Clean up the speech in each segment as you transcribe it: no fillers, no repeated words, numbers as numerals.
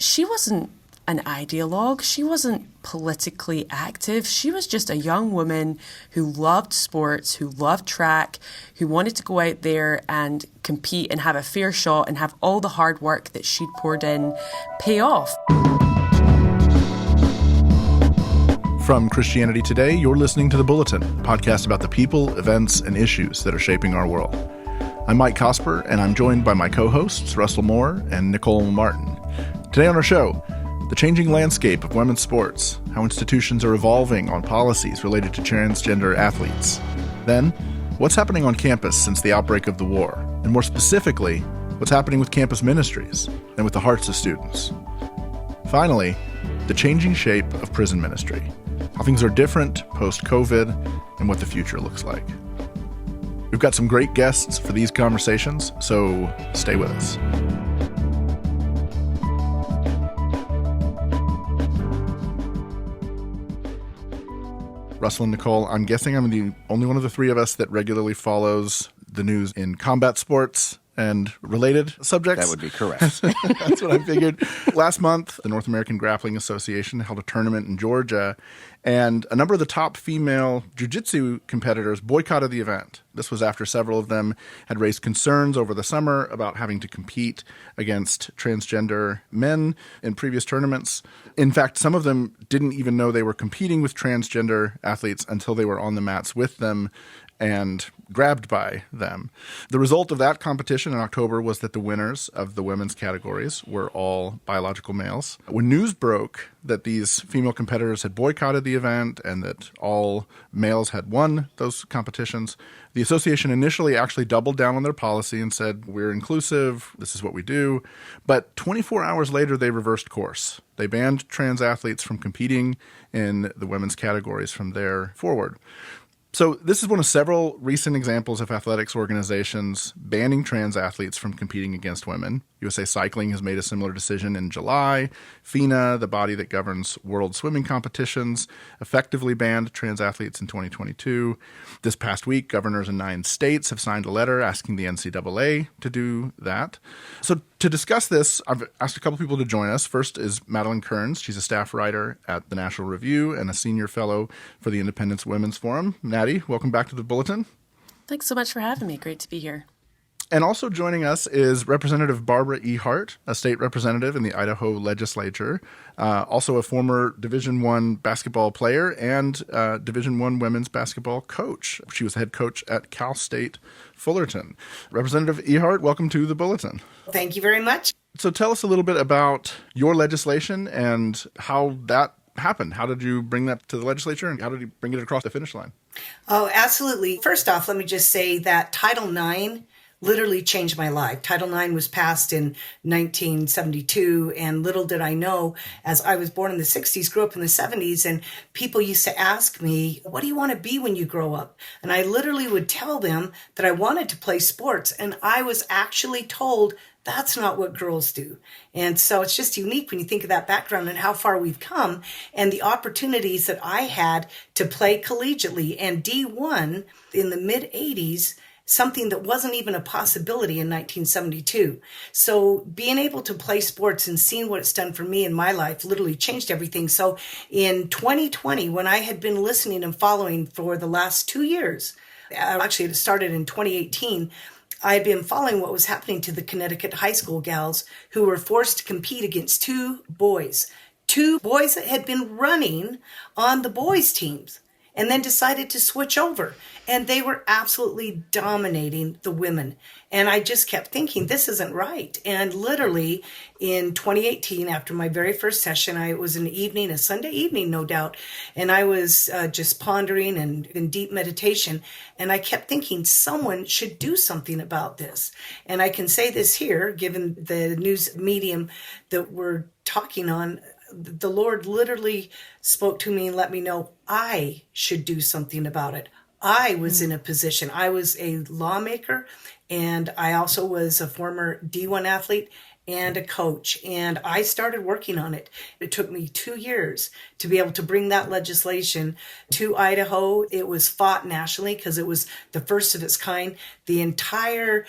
she wasn't an ideologue. She wasn't politically active. She was just a young woman who loved sports, who loved track, who wanted to go out there and compete and have a fair shot and have all the hard work that she'd poured in pay off. From Christianity Today, you're listening to The Bulletin, a podcast about the people, events, and issues that are shaping our world. I'm Mike Cosper, and I'm joined by my co-hosts, Russell Moore and Nicole Martin. Today on our show, the changing landscape of women's sports, how institutions are evolving on policies related to transgender athletes. Then, what's happening on campus since the outbreak of the war, and more specifically, what's happening with campus ministries and with the hearts of students. Finally, the changing shape of prison ministry, how things are different post-COVID, and what the future looks like. We've got some great guests for these conversations, so stay with us. Russell and Nicole, I'm guessing I'm the only one of the three of us that regularly follows the news in combat sports and related subjects. That would be correct. That's what I figured. Last month, the North American Grappling Association held a tournament in Georgia, and a number of the top female jiu-jitsu competitors boycotted the event. This was after several of them had raised concerns over the summer about having to compete against transgender men in previous tournaments. In fact, some of them didn't even know they were competing with transgender athletes until they were on the mats with them and grabbed by them. The result of that competition in October was that the winners of the women's categories were all biological males. When news broke that these female competitors had boycotted the event and that all males had won those competitions, the association initially actually doubled down on their policy and said, we're inclusive, this is what we do. But 24 hours later, they reversed course. They banned trans athletes from competing in the women's categories from there forward. So this is one of several recent examples of athletics organizations banning trans athletes from competing against women. USA Cycling has made a similar decision in July. FINA, the body that governs world swimming competitions, effectively banned trans athletes in 2022. This past week, governors in 9 states have signed a letter asking the NCAA to do that. So to discuss this, I've asked a couple people to join us. First is Madeleine Kearns. She's a staff writer at the National Review and a senior fellow for the Independence Women's Forum. Maddie, welcome back to the Bulletin. Thanks so much for having me. Great to be here. And also joining us is Representative Barbara Ehardt, a state representative in the Idaho legislature, also a former Division I basketball player and Division I women's basketball coach. She was head coach at Cal State Fullerton. Representative Ehardt, welcome to the Bulletin. Thank you very much. So tell us a little bit about your legislation and how that happened. How did you bring that to the legislature and how did you bring it across the finish line? Oh, absolutely. First off, let me just say that Title IX literally changed my life. Title IX was passed in 1972, and little did I know, as I was born in the 60s, grew up in the 70s, and people used to ask me, what do you want to be when you grow up? And I literally would tell them that I wanted to play sports, and I was actually told that's not what girls do. And so it's just unique when you think of that background and how far we've come and the opportunities that I had to play collegiately. And D1 in the mid-80s, something that wasn't even a possibility in 1972. So being able to play sports and seeing what it's done for me in my life literally changed everything. So in 2020, when I had been listening and following for the last 2 years, actually it started in 2018, I'd been following what was happening to the Connecticut high school gals who were forced to compete against two boys that had been running on the boys' teams, and then decided to switch over. And they were absolutely dominating the women. And I just kept thinking, this isn't right. And literally in 2018, after my very first session, it was an evening, a Sunday evening, no doubt. And I was just pondering and in deep meditation. And I kept thinking, someone should do something about this. And I can say this here, given the news medium that we're talking on, the Lord literally spoke to me and let me know I should do something about it. I was in a position. I was a lawmaker, and I also was a former D1 athlete and a coach. And I started working on it. It took me 2 years to be able to bring that legislation to Idaho. It was fought nationally because it was the first of its kind. The entire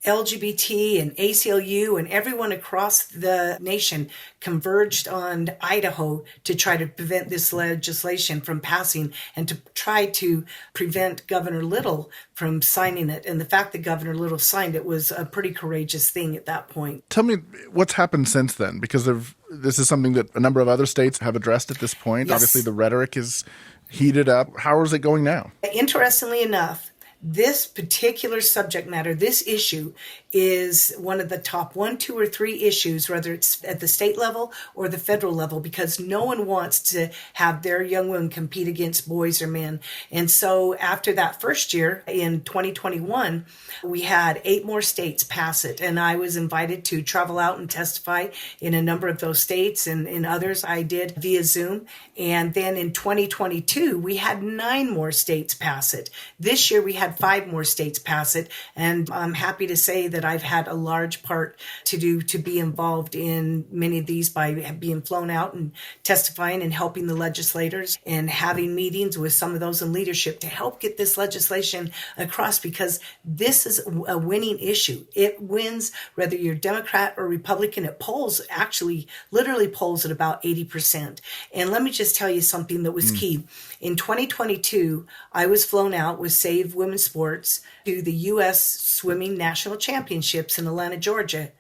LGBT and ACLU and everyone across the nation converged on Idaho to try to prevent this legislation from passing and to try to prevent Governor Little from signing it. And the fact that Governor Little signed it was a pretty courageous thing at that point. Tell me what's happened since then, because this is something that a number of other states have addressed at this point. Yes. Obviously, the rhetoric is heated up. How is it going now? Interestingly enough, this particular subject matter, this issue, is one of the top 1, 2, or 3 issues, whether it's at the state level or the federal level, because no one wants to have their young women compete against boys or men. And so after that first year in 2021, we had 8 more states pass it. And I was invited to travel out and testify in a number of those states, and in others I did via Zoom. And then in 2022, we had 9 more states pass it. This year we had 5 more states pass it. And I'm happy to say that I've had a large part to do to be involved in many of these by being flown out and testifying and helping the legislators and having meetings with some of those in leadership to help get this legislation across, because this is a winning issue. It wins whether you're Democrat or Republican. It polls, actually literally polls at about 80%. And let me just tell you something that was key. In 2022, I was flown out with Save Women's Sports to the U.S. Swimming National Championships in Atlanta, Georgia.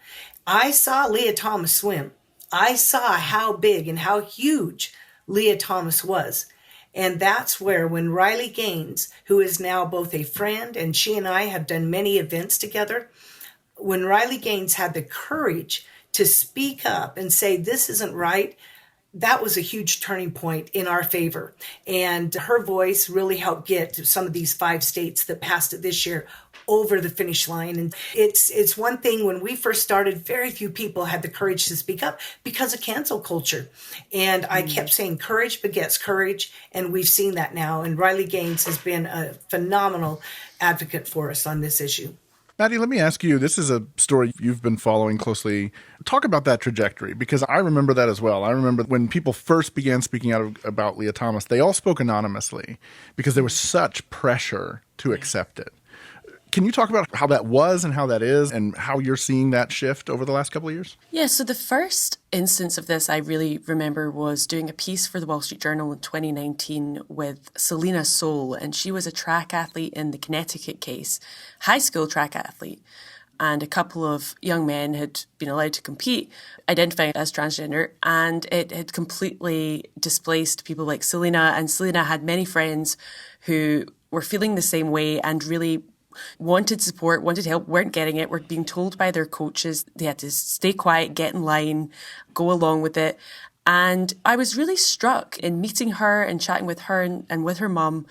I saw Leah Thomas swim. I saw how big and how huge Leah Thomas was. And that's where, when Riley Gaines, who is now both a friend and she and I have done many events together, when Riley Gaines had the courage to speak up and say, this isn't right, that was a huge turning point in our favor. And her voice really helped get some of these 5 states that passed it this year over the finish line. And it's one thing, when we first started, very few people had the courage to speak up because of cancel culture. And I kept saying courage begets courage. And we've seen that now. And Riley Gaines has been a phenomenal advocate for us on this issue. Maddie, let me ask you, this is a story you've been following closely. Talk about that trajectory, because I remember that as well. I remember when people first began speaking out about Leah Thomas, they all spoke anonymously because there was such pressure to accept it. Can you talk about how that was and how that is and how you're seeing that shift over the last couple of years? Yeah, so the first instance of this I really remember was doing a piece for the Wall Street Journal in 2019 with Selena Soule, and she was a track athlete in the Connecticut case, high school track athlete. And a couple of young men had been allowed to compete, identifying as transgender, and it had completely displaced people like Selena. And Selena had many friends who were feeling the same way and really wanted support, wanted help, weren't getting it, were being told by their coaches they had to stay quiet, get in line, go along with it. And I was really struck in meeting her and chatting with her and with her mum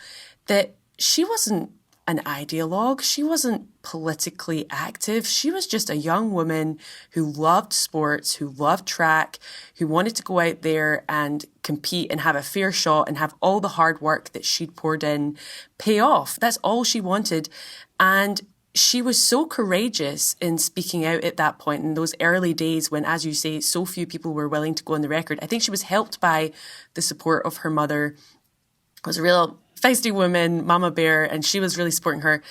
that she wasn't an ideologue. She wasn't politically active. She was just a young woman who loved sports, who loved track, who wanted to go out there and compete and have a fair shot and have all the hard work that she'd poured in pay off. That's all she wanted. And she was so courageous in speaking out at that point in those early days when, as you say, so few people were willing to go on the record. I think she was helped by the support of her mother, who was a real feisty woman, Mama Bear, and she was really supporting her.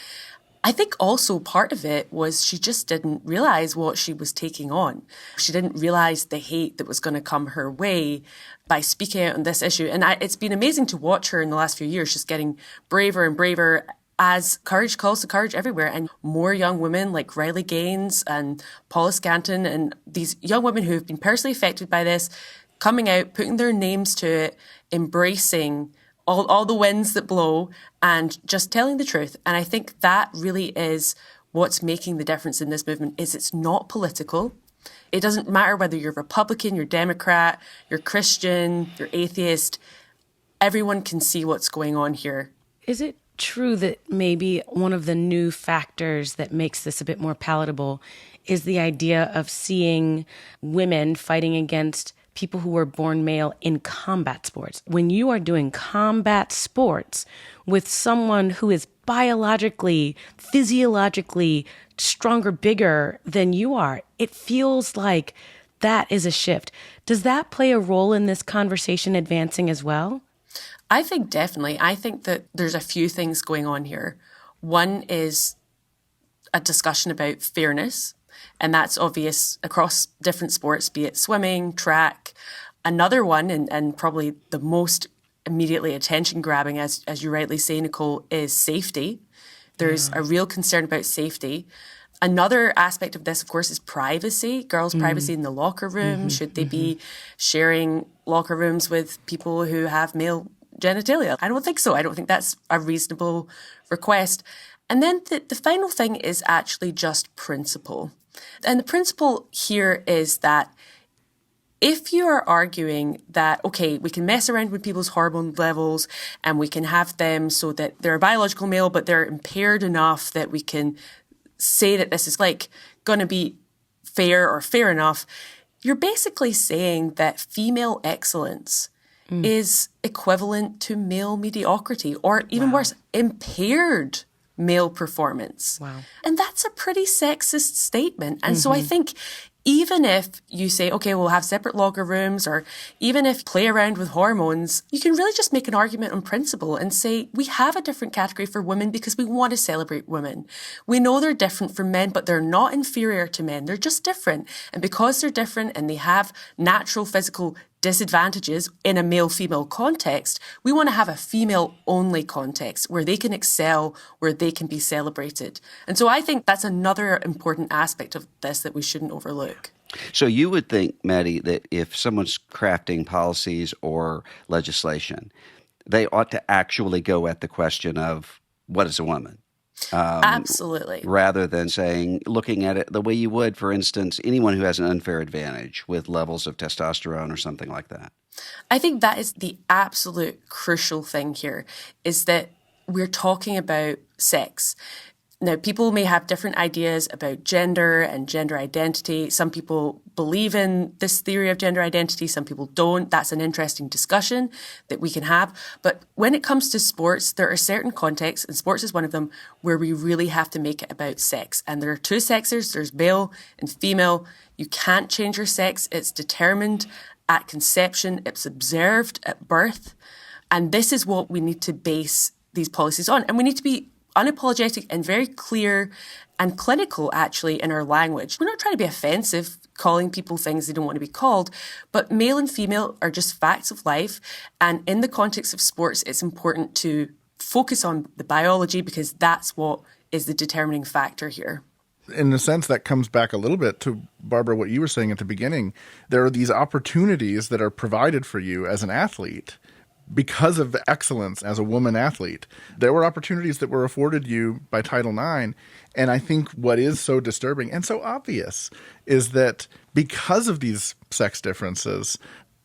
I think also part of it was she just didn't realize what she was taking on. She didn't realize the hate that was going to come her way by speaking out on this issue. And it's been amazing to watch her in the last few years, just getting braver and braver as courage calls to courage everywhere. And more young women like Riley Gaines and Paula Scanton and these young women who have been personally affected by this, coming out, putting their names to it, embracing all the winds that blow and just telling the truth. And I think that really is what's making the difference in this movement, is it's not political. It doesn't matter whether you're Republican, you're Democrat, you're Christian, you're atheist. Everyone can see what's going on here. Is it true that maybe one of the new factors that makes this a bit more palatable is the idea of seeing women fighting against people who were born male in combat sports? When you are doing combat sports with someone who is biologically, physiologically stronger, bigger than you are, it feels like that is a shift. Does that play a role in this conversation advancing as well? I think definitely. I think that there's a few things going on here. One is a discussion about fairness, and that's obvious across different sports, be it swimming, track. Another one, and probably the most immediately attention-grabbing, as you rightly say, Nicole, is safety. There's a real concern about safety. Another aspect of this, of course, is privacy, girls' privacy in the locker room. Should they be sharing locker rooms with people who have male genitalia? I don't think so. I don't think that's a reasonable request. And then the final thing is actually just principle. And the principle here is that if you are arguing that, okay, we can mess around with people's hormone levels and we can have them so that they're a biological male, but they're impaired enough that we can say that this is like going to be fair or fair enough, you're basically saying that female excellence is equivalent to male mediocrity, or even worse, impaired male performance. Wow. And that's a pretty sexist statement. And so I think even if you say, okay, we'll have separate locker rooms, or even if play around with hormones, you can really just make an argument on principle and say, we have a different category for women because we want to celebrate women. We know they're different from men, but they're not inferior to men. They're just different. And because they're different and they have natural physical disadvantages in a male-female context, we want to have a female-only context where they can excel, where they can be celebrated. And so I think that's another important aspect of this that we shouldn't overlook. So you would think, Maddie, that if someone's crafting policies or legislation, they ought to actually go at the question of what is a woman? Absolutely. Rather than looking at it the way you would, for instance, anyone who has an unfair advantage with levels of testosterone or something like that. I think that is the absolute crucial thing here, is that we're talking about sex. Now, people may have different ideas about gender and gender identity. Some people believe in this theory of gender identity. Some people don't. That's an interesting discussion that we can have. But when it comes to sports, there are certain contexts, and sports is one of them, where we really have to make it about sex. And there are two sexes. There's male and female. You can't change your sex. It's determined at conception. It's observed at birth. And this is what we need to base these policies on. And we need to be unapologetic and very clear and clinical, actually, in our language. We're not trying to be offensive, calling people things they don't want to be called, but male and female are just facts of life. And in the context of sports, it's important to focus on the biology because that's what is the determining factor here. In a sense, that comes back a little bit to, Barbara, what you were saying at the beginning. There are these opportunities that are provided for you as an athlete because of excellence as a woman athlete. There were opportunities that were afforded you by Title IX. And I think what is so disturbing and so obvious is that because of these sex differences,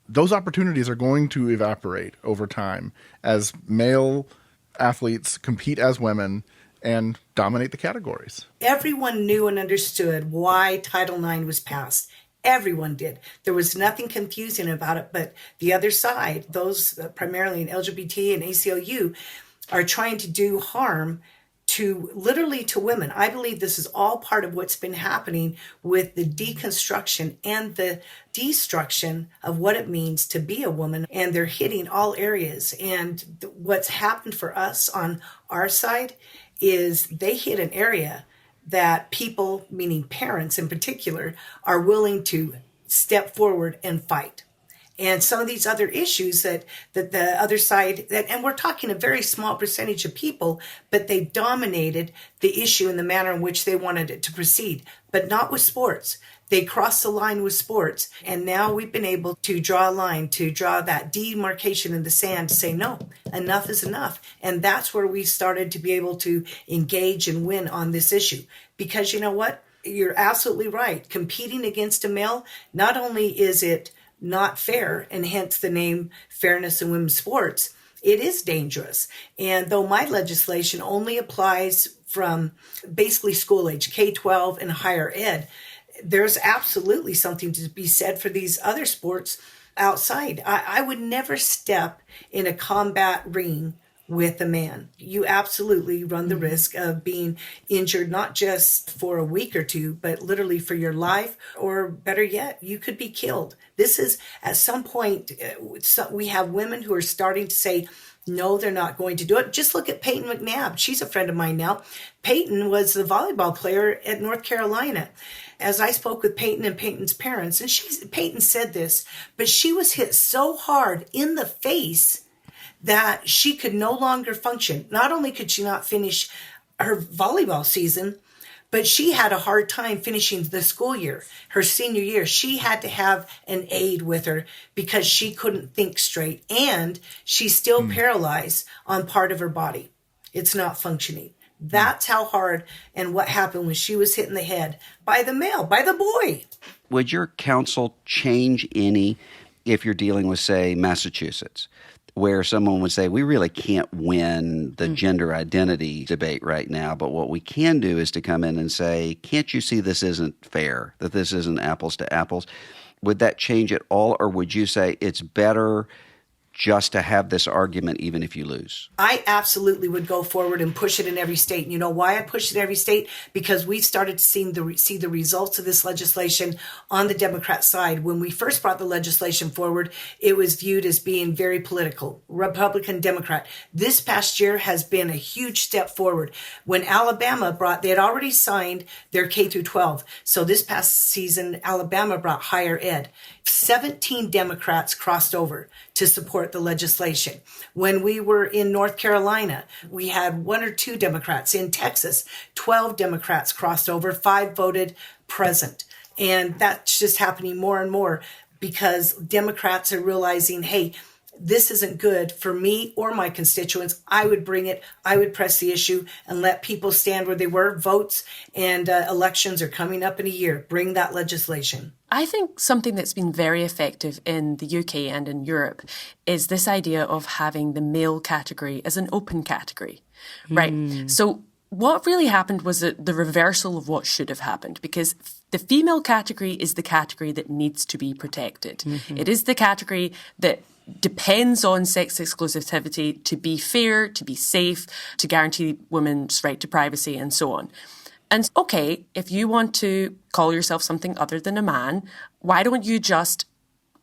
those opportunities are going to evaporate over time as male athletes compete as women and dominate the categories. Everyone knew and understood why Title IX was passed. Everyone did. There was nothing confusing about it, but the other side, those primarily in LGBT and ACLU, are trying to do harm to literally to women. I believe this is all part of what's been happening with the deconstruction and the destruction of what it means to be a woman. And they're hitting all areas. And what's happened for us on our side is they hit an area that people, meaning parents in particular, are willing to step forward and fight. And some of these other issues that the other side, and we're talking a very small percentage of people, but they dominated the issue in the manner in which they wanted it to proceed, but not with sports. They crossed the line with sports. And now we've been able to draw a line, to draw that demarcation in the sand to say, no, enough is enough. And that's where we started to be able to engage and win on this issue. Because you know what? You're absolutely right. Competing against a male, not only is it not fair, and hence the name Fairness in Women's Sports, it is dangerous. And though my legislation only applies from basically school age, K-12 and higher ed, there's absolutely something to be said for these other sports outside. I would never step in a combat ring with a man. You absolutely run the risk of being injured, not just for a week or two, but literally for your life, or better yet, you could be killed. This is, at some point, we have women who are starting to say, No, they're not going to do it. Just look at Peyton McNabb. She's a friend of mine now. Peyton was the volleyball player at North Carolina. As I spoke with Peyton and Peyton's parents, and Peyton said this, but she was hit so hard in the face that she could no longer function. Not only could she not finish her volleyball season, but she had a hard time finishing the school year. Her senior year, she had to have an aide with her because she couldn't think straight. And she's still paralyzed on part of her body. It's not functioning. That's how hard and what happened when she was hit in the head by the male, by the boy. Would your counsel change any if you're dealing with, say, Massachusetts, where someone would say, we really can't win the gender identity debate right now, but what we can do is to come in and say, can't you see this isn't fair, that this isn't apples to apples? Would that change at all, or would you say it's better just to have this argument even if you lose? I absolutely would go forward and push it in every state. And you know why I push it in every state? Because we've started to see the results of this legislation on the Democrat side. When we first brought the legislation forward, it was viewed as being very political, Republican, Democrat. This past year has been a huge step forward. When Alabama they had already signed their K through 12. So this past season, Alabama brought higher ed. 17 Democrats crossed over to support the legislation. When we were in North Carolina, we had 1 or 2 Democrats. In Texas, 12 Democrats crossed over, 5 voted present. And that's just happening more and more because Democrats are realizing, hey, this isn't good for me or my constituents. I would bring it. I would press the issue and let people stand where they were. Votes and elections are coming up in a year. Bring that legislation. I think something that's been very effective in the UK and in Europe is this idea of having the male category as an open category, right? So what really happened was the reversal of what should have happened, because the female category is the category that needs to be protected. It is the category that depends on sex exclusivity to be fair, to be safe, to guarantee women's right to privacy and so on. And okay, if you want to call yourself something other than a man, why don't you just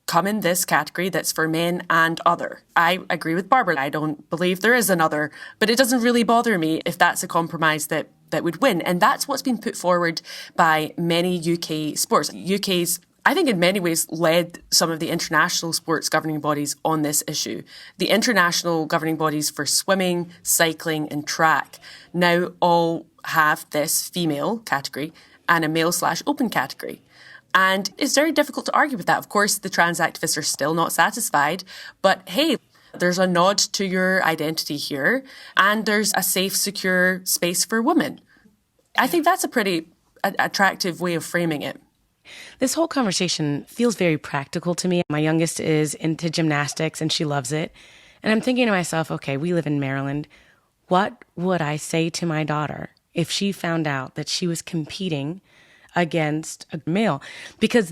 come in this category that's for men and other? I agree with Barbara. I don't believe there is another, but it doesn't really bother me if that's a compromise that would win. And that's what's been put forward by many UK sports. UK's, I think in many ways, led some of the international sports governing bodies on this issue. The international governing bodies for swimming, cycling and track now all have this female category and a male/open category. And it's very difficult to argue with that. Of course, the trans activists are still not satisfied, but hey, there's a nod to your identity here and there's a safe, secure space for women. I think that's a pretty attractive way of framing it. This whole conversation feels very practical to me. My youngest is into gymnastics and she loves it. And I'm thinking to myself, okay, we live in Maryland. What would I say to my daughter if she found out that she was competing against a male? Because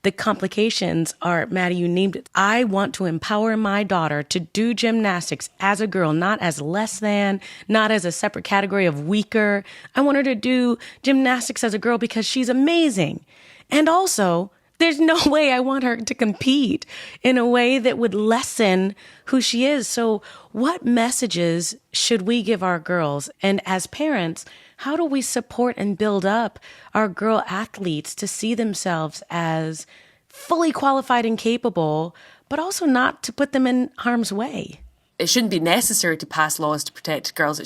the complications are, Maddie, you named it. I want to empower my daughter to do gymnastics as a girl, not as less than, not as a separate category of weaker. I want her to do gymnastics as a girl because she's amazing. And also, there's no way I want her to compete in a way that would lessen who she is. So what messages should we give our girls? And as parents, how do we support and build up our girl athletes to see themselves as fully qualified and capable, but also not to put them in harm's way? It shouldn't be necessary to pass laws to protect girls.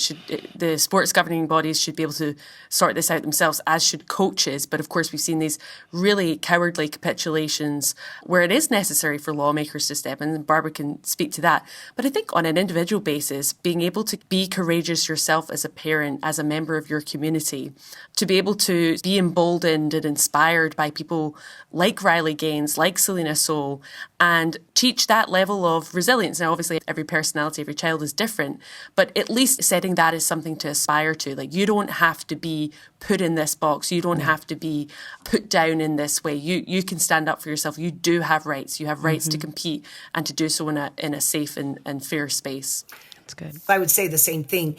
The sports governing bodies should be able to sort this out themselves, as should coaches. But of course, we've seen these really cowardly capitulations where it is necessary for lawmakers to step in, and Barbara can speak to that. But I think on an individual basis, being able to be courageous yourself as a parent, as a member of your community, to be able to be emboldened and inspired by people like Riley Gaines, like Selena Soule, and teach that level of resilience. Now, obviously, every personality, every child is different, but at least setting that as something to aspire to. Like, you don't have to be put in this box. You don't have to be put down in this way. You can stand up for yourself. You do have rights. You have rights to compete and to do so in a safe and fair space. That's good. I would say the same thing.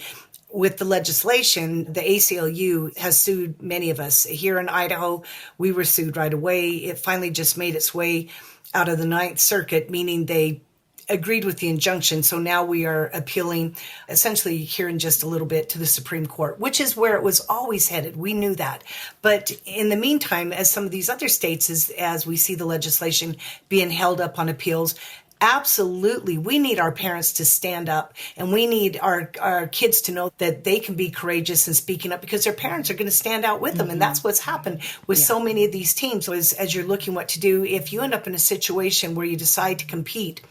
With the legislation, the ACLU has sued many of us. Here in Idaho, we were sued right away. It finally just made its way out of the Ninth Circuit, meaning they agreed with the injunction. So now we are appealing essentially here in just a little bit to the Supreme Court, which is where it was always headed. We knew that. But in the meantime, as some of these other states, as we see the legislation being held up on appeals, absolutely, we need our parents to stand up, and we need our kids to know that they can be courageous in speaking up because their parents are going to stand out with them. And that's what's happened with so many of these teams. So as you're looking what to do, if you end up in a situation where you decide to compete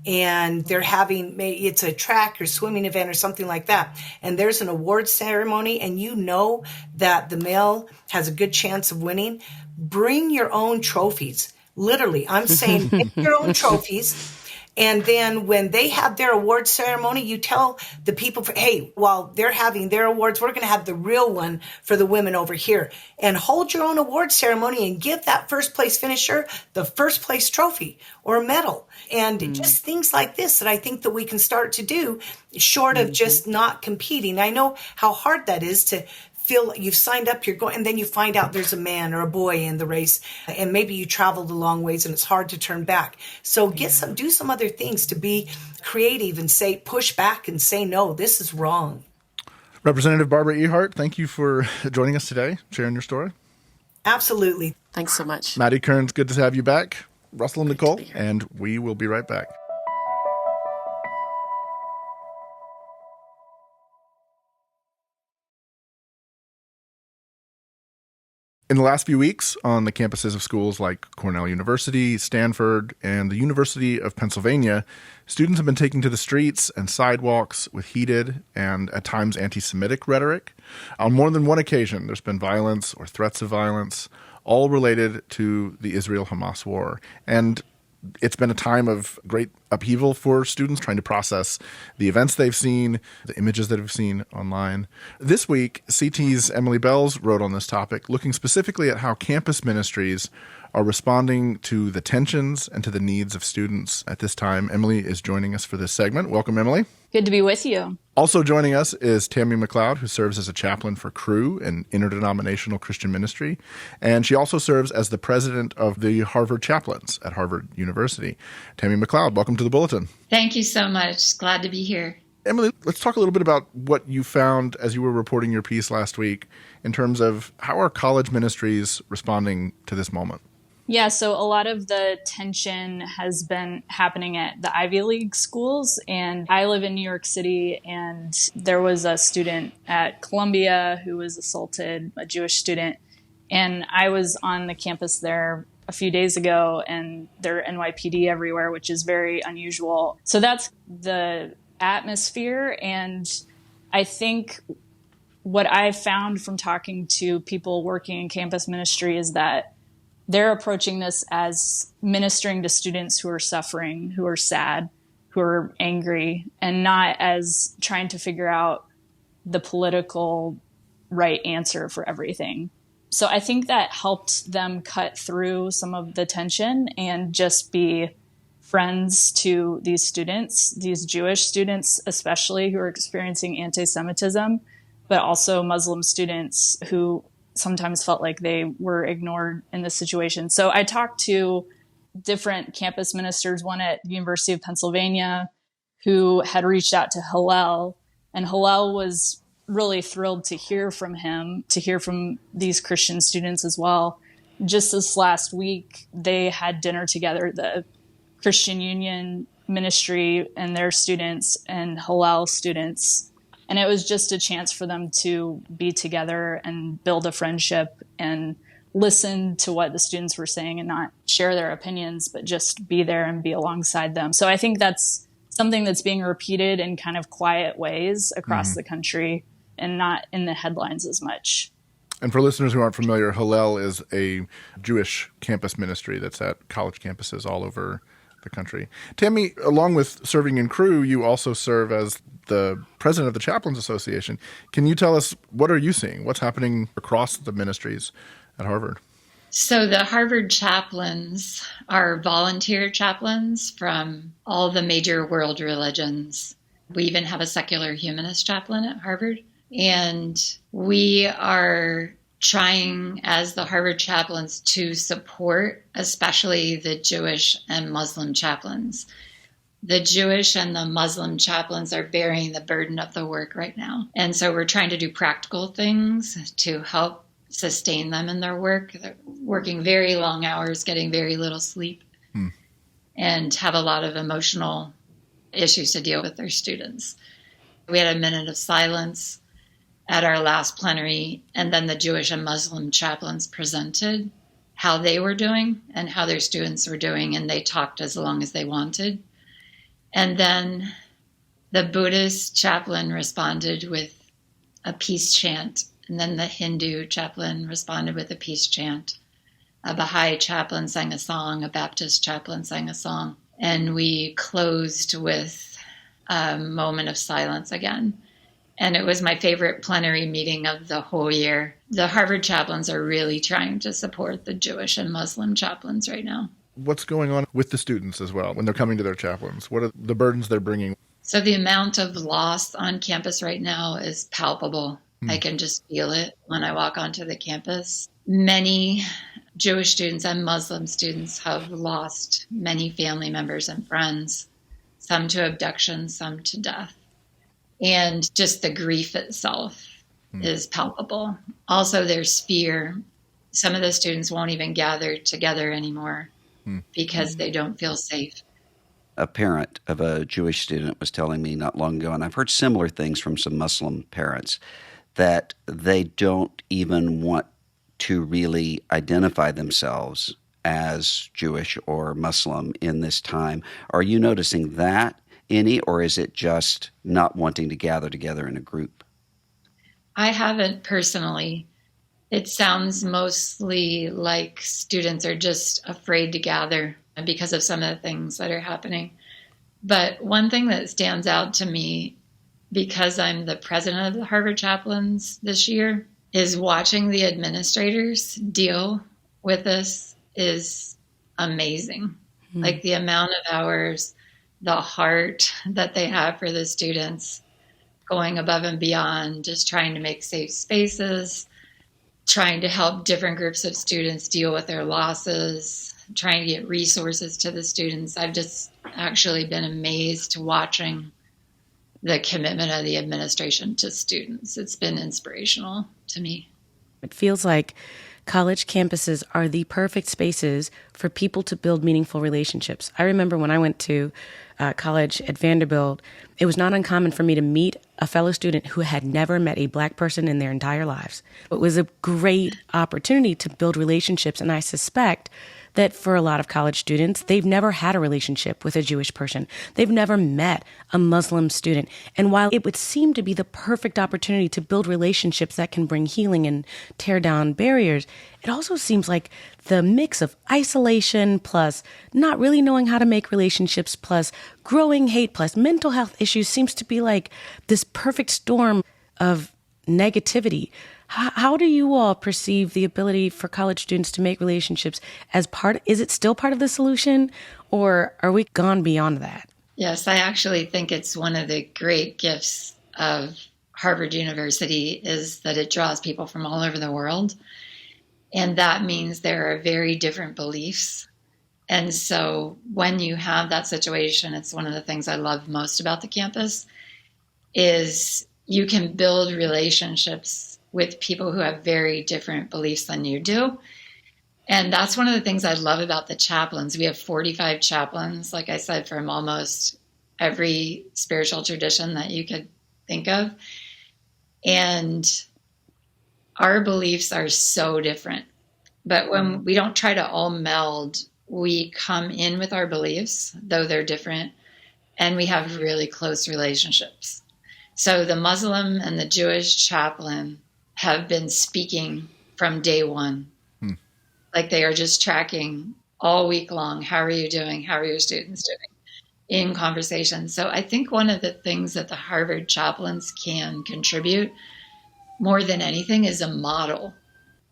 and they're having, it's a track or swimming event or something like that, and there's an award ceremony and you know that the male has a good chance of winning, bring your own trophies. Literally, I'm saying make your own trophies. And then when they have their award ceremony, you tell the people, hey, while they're having their awards, we're going to have the real one for the women over here. And hold your own award ceremony and give that first place finisher the first place trophy or medal. And just things like this that I think that we can start to do short of just not competing. I know how hard that is to feel like you've signed up, you're going, and then you find out there's a man or a boy in the race, and maybe you traveled a long ways and it's hard to turn back. So do some other things to be creative and push back and say, no, this is wrong. Representative Barbara Ehardt, thank you for joining us today, sharing your story. Absolutely. Thanks so much. Maddie Kearns, good to have you back. Russell and Nicole, and we will be right back. In the last few weeks, on the campuses of schools like Cornell University, Stanford, and the University of Pennsylvania, students have been taking to the streets and sidewalks with heated and at times anti-Semitic rhetoric. On more than one occasion, there's been violence or threats of violence, all related to the Israel-Hamas war. And it's been a time of great upheaval for students trying to process the events they've seen, the images that they've seen online. This week, CT's Emily Belz wrote on this topic, looking specifically at how campus ministries are responding to the tensions and to the needs of students at this time. Emily is joining us for this segment. Welcome, Emily. Good to be with you. Also joining us is Tammy McLeod, who serves as a chaplain for Cru, an interdenominational Christian ministry. And she also serves as the president of the Harvard Chaplains at Harvard University. Tammy McLeod, welcome to the Bulletin. Thank you so much. Glad to be here. Emily, let's talk a little bit about what you found as you were reporting your piece last week in terms of how are college ministries responding to this moment? Yeah, so a lot of the tension has been happening at the Ivy League schools, and I live in New York City, and there was a student at Columbia who was assaulted, a Jewish student, and I was on the campus there a few days ago, and there are NYPD everywhere, which is very unusual. So that's the atmosphere, and I think what I've found from talking to people working in campus ministry is that they're approaching this as ministering to students who are suffering, who are sad, who are angry, and not as trying to figure out the political right answer for everything. So I think that helped them cut through some of the tension and just be friends to these students, these Jewish students especially, who are experiencing anti-Semitism, but also Muslim students who sometimes felt like they were ignored in this situation. So I talked to different campus ministers, one at the University of Pennsylvania, who had reached out to Hillel, and Hillel was really thrilled to hear from him, to hear from these Christian students as well. Just this last week, they had dinner together, the Christian Union ministry and their students and Hillel students. And it was just a chance for them to be together and build a friendship and listen to what the students were saying and not share their opinions, but just be there and be alongside them. So I think that's something that's being repeated in kind of quiet ways across the country and not in the headlines as much. And for listeners who aren't familiar, Hillel is a Jewish campus ministry that's at college campuses all over the country. Tammy, along with serving in Cru, you also serve as the president of the Chaplains Association. Can you tell us, what are you seeing? What's happening across the ministries at Harvard? So the Harvard Chaplains are volunteer chaplains from all the major world religions. We even have a secular humanist chaplain at Harvard. And we are trying, as the Harvard Chaplains, to support especially the Jewish and Muslim chaplains. the Jewish and the Muslim chaplains are bearing the burden of the work right now. And so we're trying to do practical things to help sustain them in their work. They're working very long hours, getting very little sleep, and have a lot of emotional issues to deal with their students. We had a minute of silence at our last plenary, and then the Jewish and Muslim chaplains presented how they were doing and how their students were doing, and they talked as long as they wanted. And then the Buddhist chaplain responded with a peace chant, and then the Hindu chaplain responded with a peace chant. A Baha'i chaplain sang a song, a Baptist chaplain sang a song, and we closed with a moment of silence again. And it was my favorite plenary meeting of the whole year. The Harvard chaplains are really trying to support the Jewish and Muslim chaplains right now. What's going on with the students as well when they're coming to their chaplains? What are the burdens they're bringing? So the amount of loss on campus right now is palpable. I can just feel it when I walk onto the campus. Many Jewish students and Muslim students have lost many family members and friends, some to abduction, some to death. And just the grief itself is palpable. Also, there's fear. Some of the students won't even gather together anymore because they don't feel safe. A parent of a Jewish student was telling me not long ago, and I've heard similar things from some Muslim parents, that they don't even want to really identify themselves as Jewish or Muslim in this time. Are you noticing that any, or is it just not wanting to gather together in a group? I haven't personally. It sounds mostly like students are just afraid to gather because of some of the things that are happening. But one thing that stands out to me, because I'm the president of the Harvard Chaplains this year, is watching the administrators deal with this is amazing. Like the amount of hours, the heart that they have for the students, going above and beyond, just trying to make safe spaces, trying to help different groups of students deal with their losses, trying to get resources to the students. I've just actually been amazed watching the commitment of the administration to students. It's been inspirational to me. It feels like college campuses are the perfect spaces for people to build meaningful relationships. I remember when I went to college at Vanderbilt, it was not uncommon for me to meet a fellow student who had never met a Black person in their entire lives. It was a great opportunity to build relationships, and I suspect that for a lot of college students, they've never had a relationship with a Jewish person. They've never met a Muslim student. And while it would seem to be the perfect opportunity to build relationships that can bring healing and tear down barriers, it also seems like the mix of isolation plus not really knowing how to make relationships plus growing hate plus mental health issues seems to be like this perfect storm of negativity. How do you all perceive the ability for college students to make relationships as part? Is it still part of the solution, or are we gone beyond that? Yes, I actually think it's one of the great gifts of Harvard University is that it draws people from all over the world. And that means there are very different beliefs. And so when you have that situation, it's one of the things I love most about the campus is you can build relationships with people who have very different beliefs than you do. And that's one of the things I love about the chaplains. We have 45 chaplains, like I said, from almost every spiritual tradition that you could think of. And our beliefs are so different. But when we don't try to all meld, we come in with our beliefs, though they're different, and we have really close relationships. So the Muslim and the Jewish chaplain have been speaking from day one. Like they are just tracking all week long. How are you doing? How are your students doing? In conversation. So I think one of the things that the Harvard chaplains can contribute more than anything is a model.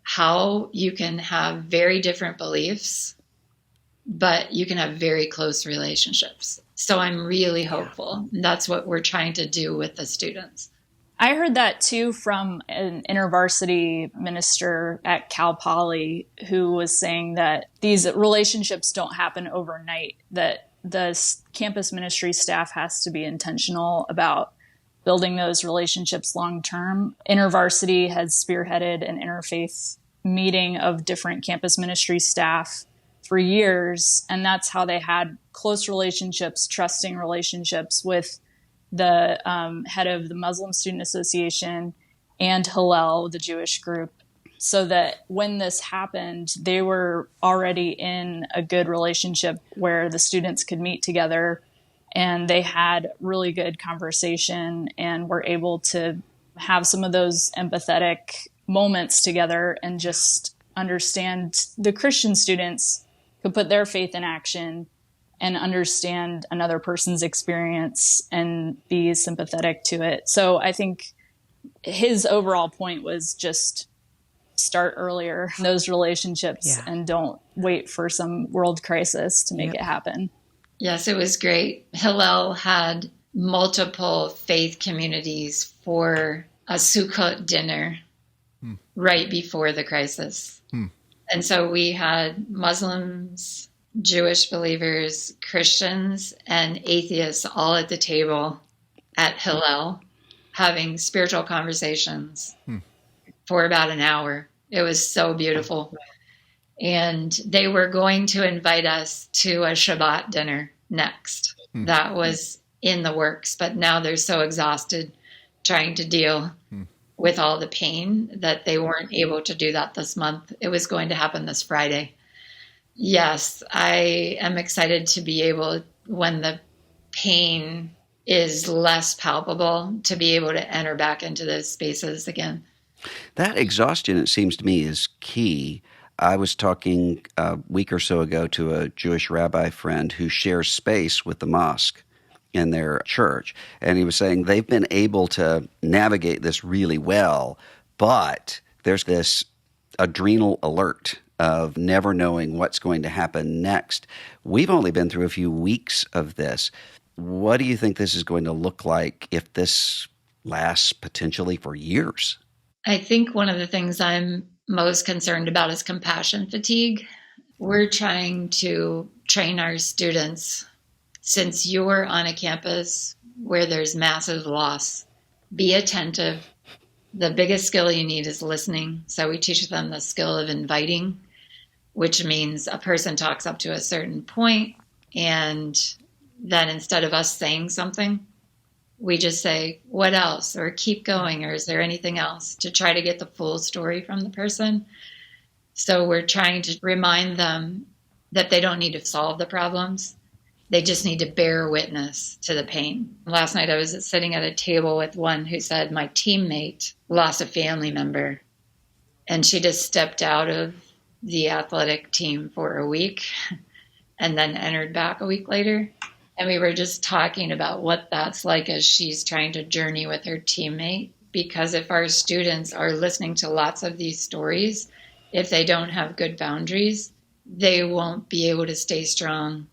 How you can have very different beliefs, but you can have very close relationships. So I'm really hopeful. That's what we're trying to do with the students. I heard that too from an intervarsity minister at Cal Poly who was saying that these relationships don't happen overnight, that campus ministry staff has to be intentional about building those relationships long term. InterVarsity has spearheaded an interfaith meeting of different campus ministry staff for years, and that's how they had close relationships, trusting relationships with the head of the Muslim Student Association and Hillel, the Jewish group, so that when this happened, they were already in a good relationship where the students could meet together, and they had really good conversation and were able to have some of those empathetic moments together and just understand the Christian students could put their faith in action and understand another person's experience and be sympathetic to it. So I think his overall point was just start earlier in those relationships and don't wait for some world crisis to make it happen. Yes, it was great. Hillel had multiple faith communities for a Sukkot dinner right before the crisis. And so we had Muslims, Jewish believers, Christians, and atheists all at the table at Hillel having spiritual conversations for about an hour. It was so beautiful. And they were going to invite us to a Shabbat dinner next. That was in the works, but now they're so exhausted trying to deal with all the pain that they weren't able to do that this month. It was going to happen this Friday. Yes, I am excited to be able, when the pain is less palpable, to be able to enter back into those spaces again. That exhaustion, it seems to me, is key. I was talking a week or so ago to a Jewish rabbi friend who shares space with the mosque in their church. And he was saying they've been able to navigate this really well, but there's this adrenal alert of never knowing what's going to happen next. We've only been through a few weeks of this. What do you think this is going to look like if this lasts potentially for years? I think one of the things I'm most concerned about is compassion fatigue. We're trying to train our students. Since you're on a campus where there's massive loss, be attentive. The biggest skill you need is listening. So we teach them the skill of inviting, which means a person talks up to a certain point, and then instead of us saying something, we just say, what else? Or keep going, or is there anything else, to try to get the full story from the person. So we're trying to remind them that they don't need to solve the problems. They just need to bear witness to the pain. Last night I was sitting at a table with one who said, my teammate lost a family member, and she just stepped out of the athletic team for a week and then entered back a week later. And we were just talking about what that's like as she's trying to journey with her teammate. Because if our students are listening to lots of these stories, if they don't have good boundaries, they won't be able to stay strong.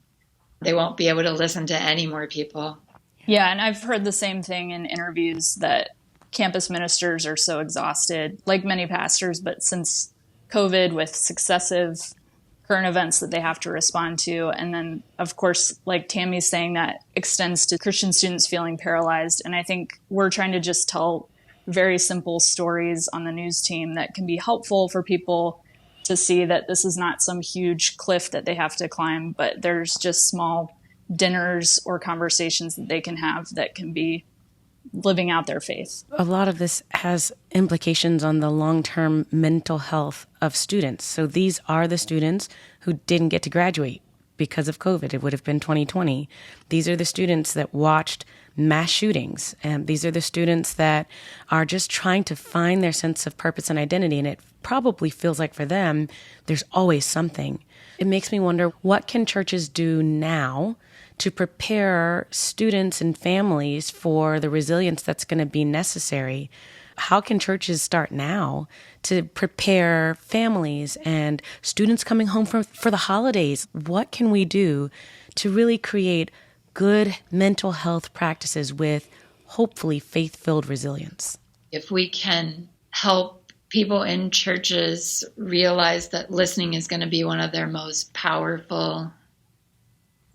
They won't be able to listen to any more people. Yeah, and I've heard the same thing in interviews, that campus ministers are so exhausted, like many pastors, but since COVID, with successive current events that they have to respond to. And then, of course, like Tammy's saying, that extends to Christian students feeling paralyzed. And I think we're trying to just tell very simple stories on the news team that can be helpful for people to see that this is not some huge cliff that they have to climb, but there's just small dinners or conversations that they can have that can be living out their faith. A lot of this has implications on the long-term mental health of students. So these are the students who didn't get to graduate because of COVID. It would have been 2020. These are the students that watched mass shootings. And these are the students that are just trying to find their sense of purpose and identity. And it probably feels like for them, there's always something. It makes me wonder, what can churches do now to prepare students and families for the resilience that's going to be necessary? How can churches start now to prepare families and students coming home for the holidays? What can we do to really create good mental health practices with hopefully faith-filled resilience? If we can help people in churches realize that listening is going to be one of their most powerful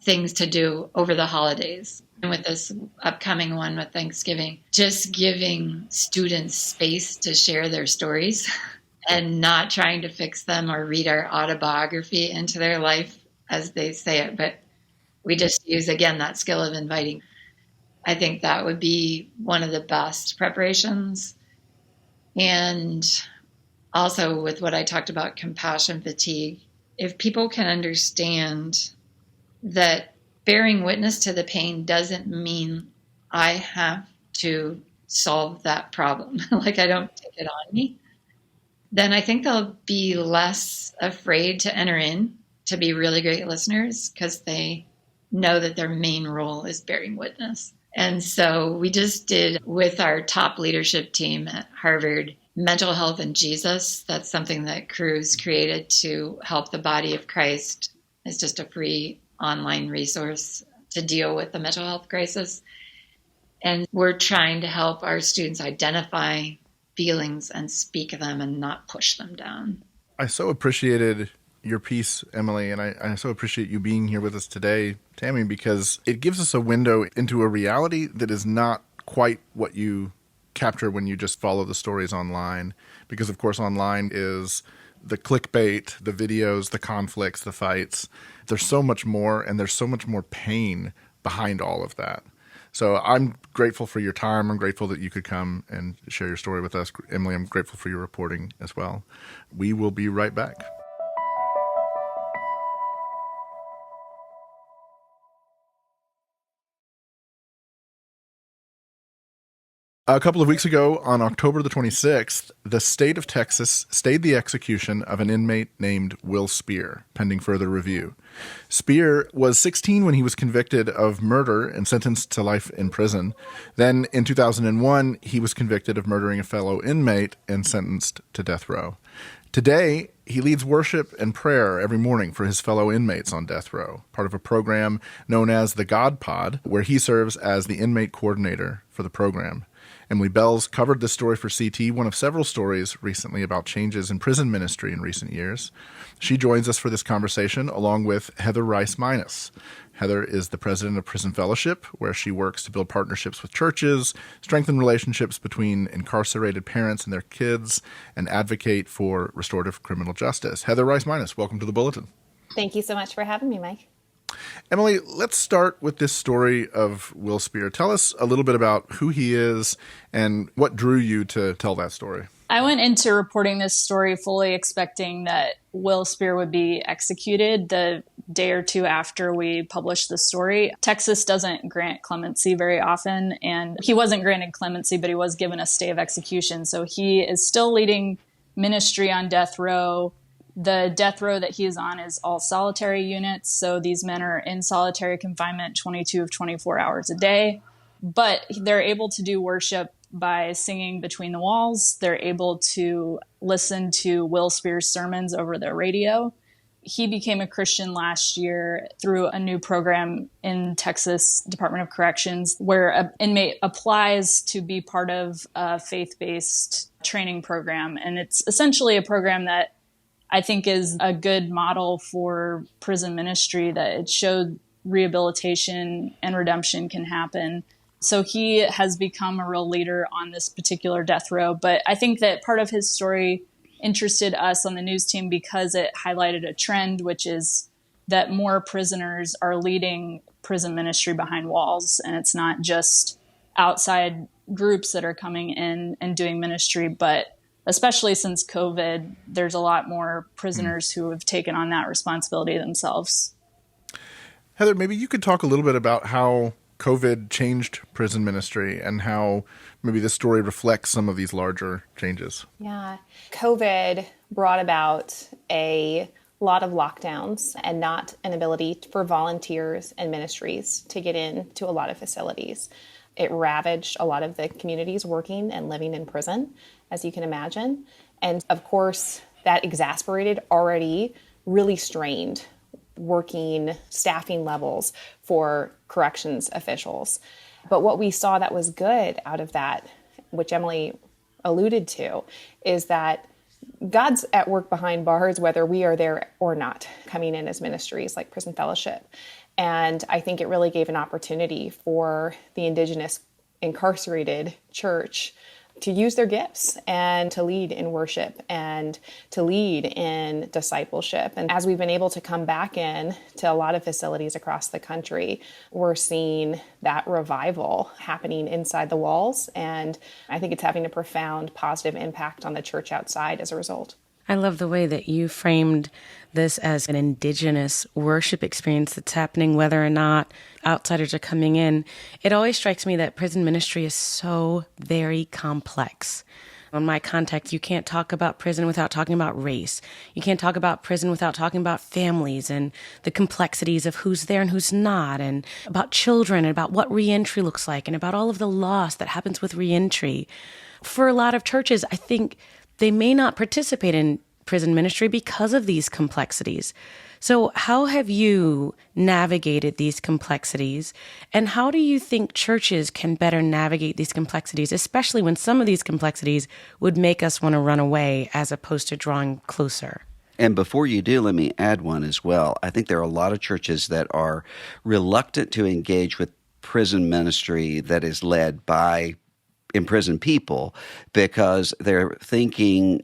things to do over the holidays. And with this upcoming one with Thanksgiving, just giving students space to share their stories and not trying to fix them or read our autobiography into their life as they say it. But we just use, again, that skill of inviting. I think that would be one of the best preparations. And also with what I talked about, compassion fatigue, if people can understand that bearing witness to the pain doesn't mean I have to solve that problem, like I don't take it on me, then I think they'll be less afraid to enter in to be really great listeners because they know that their main role is bearing witness. And so we just did with our top leadership team at Harvard, Mental Health and Jesus. That's something that Cruz created to help the body of Christ. It's just a free online resource to deal with the mental health crisis. And we're trying to help our students identify feelings and speak them and not push them down. I so appreciated your piece, Emily, and I so appreciate you being here with us today, Tammy, because it gives us a window into a reality that is not quite what you capture when you just follow the stories online. Because, of course, online is the clickbait, the videos, the conflicts, the fights. There's so much more, and there's so much more pain behind all of that. So I'm grateful for your time. I'm grateful that you could come and share your story with us. Emily, I'm grateful for your reporting as well. We will be right back. A couple of weeks ago, on October the 26th, the state of Texas stayed the execution of an inmate named Will Spear, pending further review. Spear was 16 when he was convicted of murder and sentenced to life in prison. Then, in 2001, he was convicted of murdering a fellow inmate and sentenced to death row. Today, he leads worship and prayer every morning for his fellow inmates on death row, part of a program known as the God Pod, where he serves as the inmate coordinator for the program. Emily Belz covered this story for CT, one of several stories recently about changes in prison ministry in recent years. She joins us for this conversation along with Heather Rice-Minus. Heather is the president of Prison Fellowship, where she works to build partnerships with churches, strengthen relationships between incarcerated parents and their kids, and advocate for restorative criminal justice. Heather Rice-Minus, welcome to the Bulletin. Thank you so much for having me, Mike. Emily, let's start with this story of Will Spear. Tell us a little bit about who he is and what drew you to tell that story. I went into reporting this story fully expecting that Will Spear would be executed the day or two after we published the story. Texas doesn't grant clemency very often, and he wasn't granted clemency, but he was given a stay of execution. So he is still leading ministry on death row. The death row that he is on is all solitary units. So these men are in solitary confinement 22 of 24 hours a day. But they're able to do worship by singing between the walls. They're able to listen to Will Spear's sermons over their radio. He became a Christian last year through a new program in Texas Department of Corrections where an inmate applies to be part of a faith-based training program. And it's essentially a program that I think is a good model for prison ministry, that it showed rehabilitation and redemption can happen. So he has become a real leader on this particular death row. But I think that part of his story interested us on the news team because it highlighted a trend, which is that more prisoners are leading prison ministry behind walls. And it's not just outside groups that are coming in and doing ministry, but especially since COVID, there's a lot more prisoners who have taken on that responsibility themselves. Heather, maybe you could talk a little bit about how COVID changed prison ministry and how maybe this story reflects some of these larger changes. Yeah. COVID brought about a lot of lockdowns and not an ability for volunteers and ministries to get into a lot of facilities. It ravaged a lot of the communities working and living in prison, as you can imagine. And of course, that exasperated already really strained working staffing levels for corrections officials. But what we saw that was good out of that, which Emily alluded to, is that God's at work behind bars, whether we are there or not, coming in as ministries like Prison Fellowship. And I think it really gave an opportunity for the Indigenous incarcerated church to use their gifts and to lead in worship and to lead in discipleship. And as we've been able to come back in to a lot of facilities across the country, we're seeing that revival happening inside the walls. And I think it's having a profound positive impact on the church outside as a result. I love the way that you framed this as an Indigenous worship experience that's happening, whether or not outsiders are coming in. It always strikes me that prison ministry is so very complex. On my contact, you can't talk about prison without talking about race. You can't talk about prison without talking about families and the complexities of who's there and who's not, and about children, and about what reentry looks like, and about all of the loss that happens with reentry. For a lot of churches, I think they may not participate in prison ministry because of these complexities. So how have you navigated these complexities? And how do you think churches can better navigate these complexities, especially when some of these complexities would make us want to run away as opposed to drawing closer? And before you do, let me add one as well. I think there are a lot of churches that are reluctant to engage with prison ministry that is led by imprisoned people because they're thinking,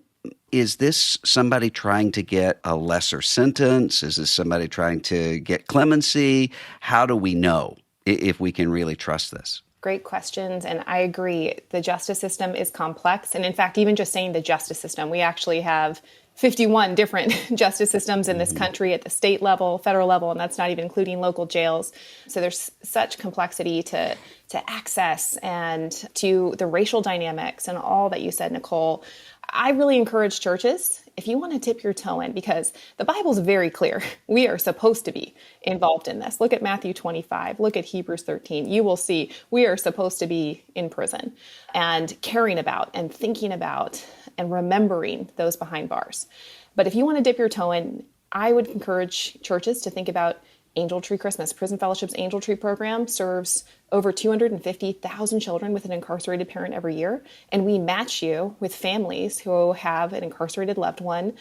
is this somebody trying to get a lesser sentence? Is this somebody trying to get clemency? How do we know if we can really trust this? Great questions. And I agree. The justice system is complex. And in fact, even just saying the justice system, we actually have 51 different justice systems in this country at the state level, federal level, and that's not even including local jails. So there's such complexity to access and to the racial dynamics and all that you said, Nicole. I really encourage churches, if you want to dip your toe in, because the Bible's very clear. We are supposed to be involved in this. Look at Matthew 25. Look at Hebrews 13. You will see we are supposed to be in prison and caring about and thinking about and remembering those behind bars. But if you want to dip your toe in, I would encourage churches to think about Angel Tree Christmas. Prison Fellowship's Angel Tree program serves over 250,000 children with an incarcerated parent every year. And we match you with families who have an incarcerated loved one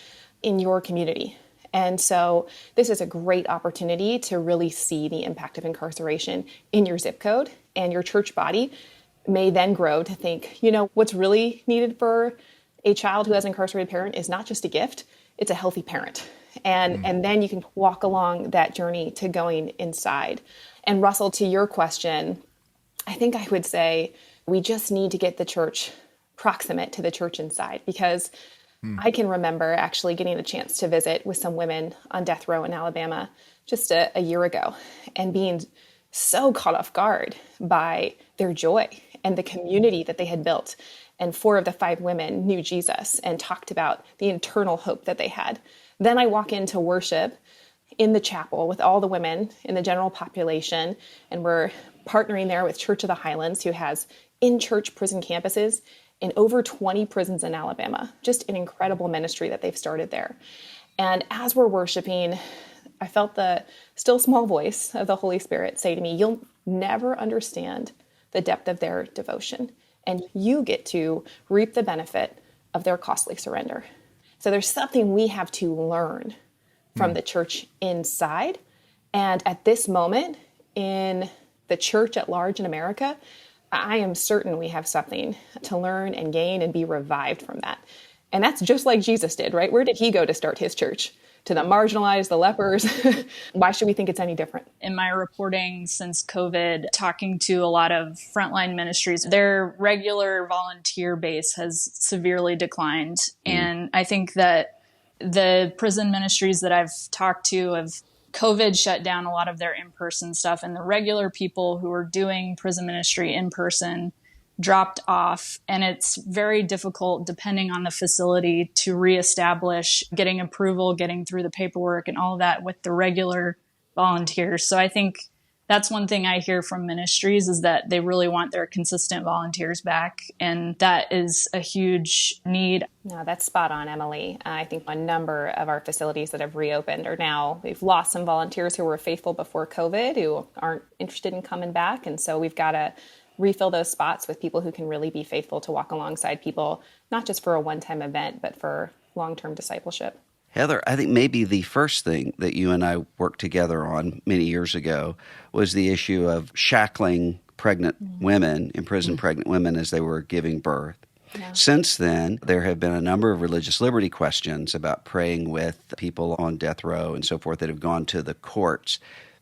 in your community. And so this is a great opportunity to really see the impact of incarceration in your zip code, and your church body may then grow to think, what's really needed for a child who has an incarcerated parent is not just a gift, it's a healthy parent. And then you can walk along that journey to going inside. And Russell, to your question, I think I would say we just need to get the church proximate to the church inside, because I can remember actually getting a chance to visit with some women on death row in Alabama just a year ago and being so caught off guard by their joy and the community that they had built. And 4 of the 5 women knew Jesus and talked about the eternal hope that they had. Then I walk into worship in the chapel with all the women in the general population, and we're partnering there with Church of the Highlands, who has in-church prison campuses in over 20 prisons in Alabama. Just an incredible ministry that they've started there. And as we're worshiping, I felt the still small voice of the Holy Spirit say to me, you'll never understand the depth of their devotion, and you get to reap the benefit of their costly surrender. So there's something we have to learn from the church inside. And at this moment in the church at large in America, I am certain we have something to learn and gain and be revived from that. And that's just like Jesus did, right? Where did he go to start his church? To the marginalized, the lepers. Why should we think it's any different? In my reporting since COVID, talking to a lot of frontline ministries, their regular volunteer base has severely declined. And I think that the prison ministries that I've talked to have COVID shut down a lot of their in-person stuff, and the regular people who are doing prison ministry in person dropped off, and it's very difficult, depending on the facility, to reestablish getting approval, getting through the paperwork and all that with the regular volunteers. So I think that's one thing I hear from ministries, is that they really want their consistent volunteers back, and that is a huge need. No, that's spot on, Emily. I think a number of our facilities that have reopened are now, we've lost some volunteers who were faithful before COVID who aren't interested in coming back, and so we've got to refill those spots with people who can really be faithful to walk alongside people, not just for a one-time event, but for long-term discipleship. Heather, I think maybe the first thing that you and I worked together on many years ago was the issue of shackling pregnant women, imprisoned pregnant women as they were giving birth. Yeah. Since then, there have been a number of religious liberty questions about praying with people on death row and so forth that have gone to the courts.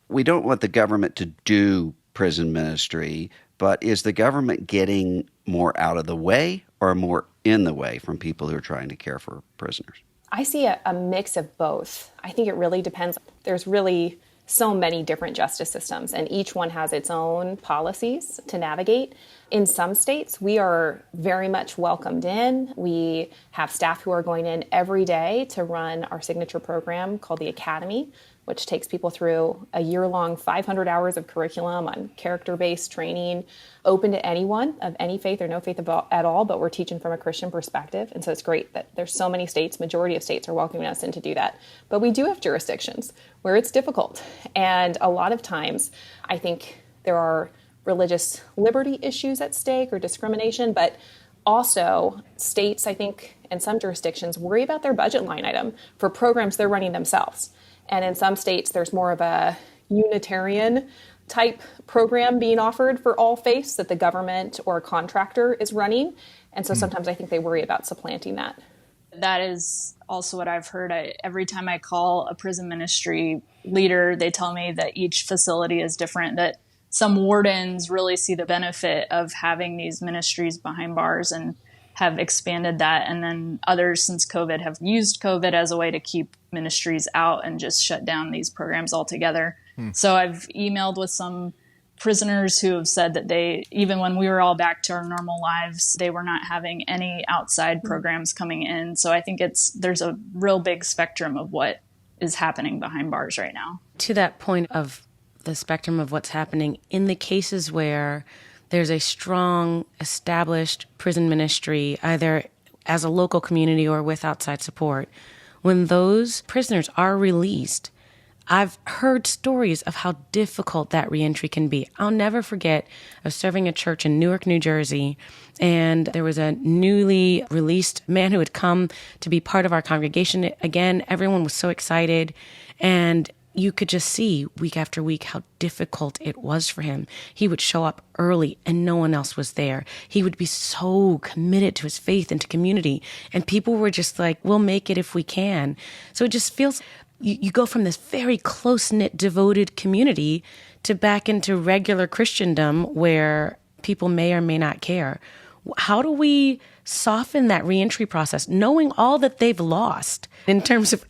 We don't want the government to do prison ministry, but is the government getting more out of the way or more in the way from people who are trying to care for prisoners? I see a mix of both. I think it really depends. There's really so many different justice systems, and each one has its own policies to navigate. In some states, we are very much welcomed in. We have staff who are going in every day to run our signature program called the Academy, which takes people through a year-long 500 hours of curriculum on character-based training, open to anyone of any faith or no faith at all, but we're teaching from a Christian perspective. And so it's great that there's so many states, majority of states are welcoming us in to do that. But we do have jurisdictions where it's difficult. And a lot of times, I think there are religious liberty issues at stake or discrimination, but also states, I think, and some jurisdictions worry about their budget line item for programs they're running themselves. And in some states, there's more of a Unitarian type program being offered for all faiths that the government or a contractor is running. And so sometimes I think they worry about supplanting that. That is also what I've heard. Every time I call a prison ministry leader, they tell me that each facility is different, that some wardens really see the benefit of having these ministries behind bars and have expanded that. And then others, since COVID, have used COVID as a way to keep ministries out and just shut down these programs altogether. So I've emailed with some prisoners who have said that they, even when we were all back to our normal lives, they were not having any outside programs coming in. So I think there's a real big spectrum of what is happening behind bars right now. To that point of the spectrum of what's happening, in the cases where there's a strong, established prison ministry, either as a local community or with outside support, when those prisoners are released, I've heard stories of how difficult that reentry can be. I'll never forget, I was serving a church in Newark, New Jersey, and there was a newly released man who had come to be part of our congregation. Again, everyone was so excited, and you could just see week after week how difficult it was for him. He would show up early and no one else was there. He would be so committed to his faith and to community. And people were just like, we'll make it if we can. So it just feels, you go from this very close-knit, devoted community to back into regular Christendom where people may or may not care. How do we soften that reentry process, knowing all that they've lost in terms of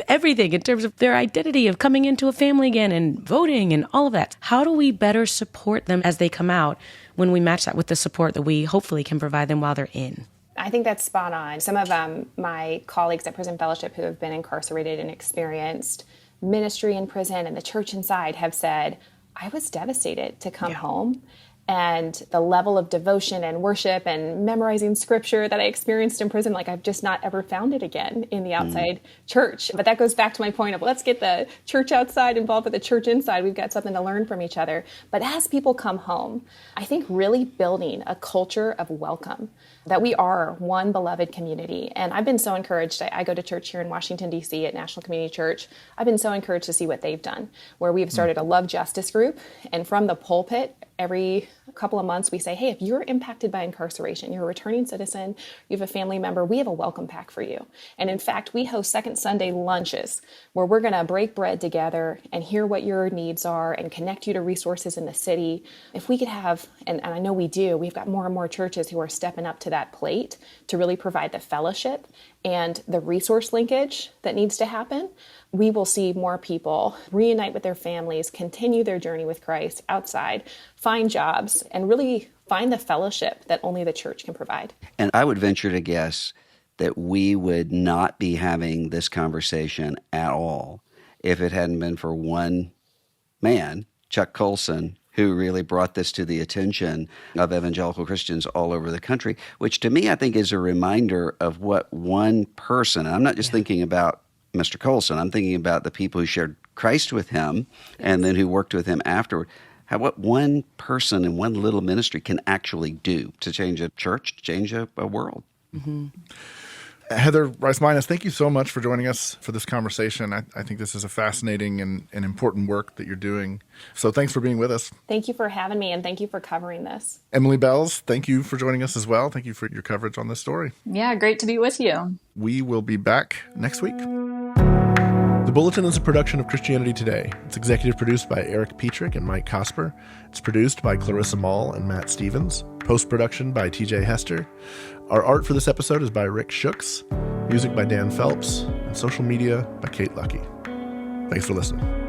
everything, in terms of their identity of coming into a family again and voting and all of that? How do we better support them as they come out when we match that with the support that we hopefully can provide them while they're in? I think that's spot on. Some of my colleagues at Prison Fellowship who have been incarcerated and experienced ministry in prison and the church inside have said, I was devastated to come home. And the level of devotion and worship and memorizing scripture that I experienced in prison, like I've just not ever found it again in the outside church. But that goes back to my point of let's get the church outside involved with the church inside. We've got something to learn from each other. But as people come home, I think really building a culture of welcome, that we are one beloved community. And I've been so encouraged. I go to church here in Washington, D.C. at National Community Church. I've been so encouraged to see what they've done, where we've started a Love Justice group. And from the pulpit, every couple of months, we say, hey, if you're impacted by incarceration, you're a returning citizen, you have a family member, we have a welcome pack for you. And in fact, we host Second Sunday lunches where we're going to break bread together and hear what your needs are and connect you to resources in the city. If we could have, and I know we do, we've got more and more churches who are stepping up to that plate to really provide the fellowship and the resource linkage that needs to happen. We will see more people reunite with their families, continue their journey with Christ outside, find jobs, and really find the fellowship that only the church can provide. And I would venture to guess that we would not be having this conversation at all if it hadn't been for one man, Chuck Colson, who really brought this to the attention of evangelical Christians all over the country, which to me I think is a reminder of what one person, and I'm not just thinking about Mr. Colson, I'm thinking about the people who shared Christ with him and then who worked with him afterward, what one person in one little ministry can actually do to change a church, to change a world. Mm-hmm. Heather Rice-Minas, thank you so much for joining us for this conversation. I think this is a fascinating and important work that you're doing. So thanks for being with us. Thank you for having me, and thank you for covering this. Emily Belz, thank you for joining us as well. Thank you for your coverage on this story. Yeah, great to be with you. We will be back next week. The Bulletin is a production of Christianity Today. It's executive produced by Eric Petrick and Mike Cosper. It's produced by Clarissa Mall and Matt Stevens. Post-production by TJ Hester. Our art for this episode is by Rick Shooks. Music by Dan Phelps. And social media by Kate Lucky. Thanks for listening.